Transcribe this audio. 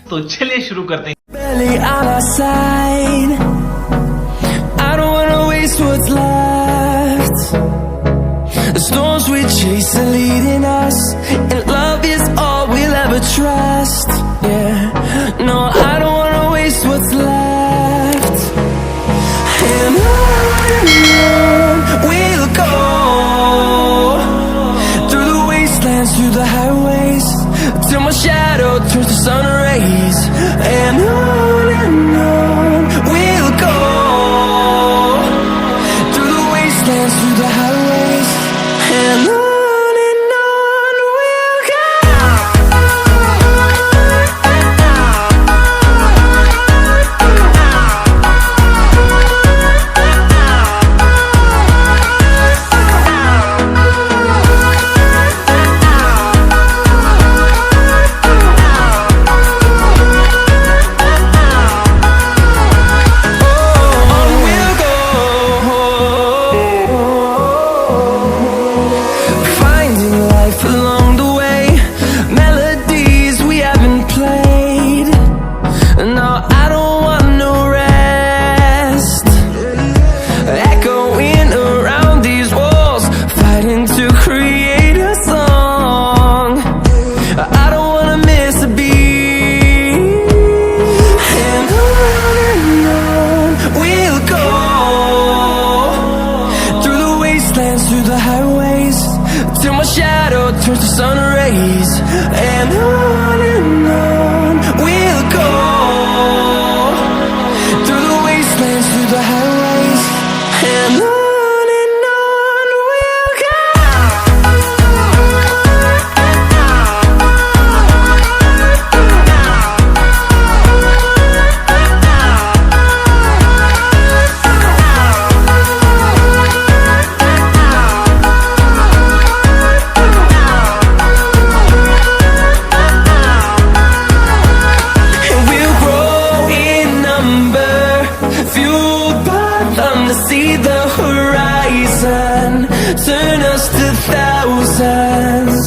तो चलिए शुरू करते हैं। Barely on our side. I don't wanna waste what's left. The storms we chase are leading us, and love is all we'll ever trust. Yeah, no, I don't wanna waste what's left. And on we'll go, through the wastelands, through the highways, till my shadow turns to sun rays. And on we'll go, through the wastelands, through the highways, and on we'll go. Through the highways, till my shadow turns to sun rays. And on we'll go, through the wastelands, through the highways, and on we'll go. To see the horizon, turn us to thousands.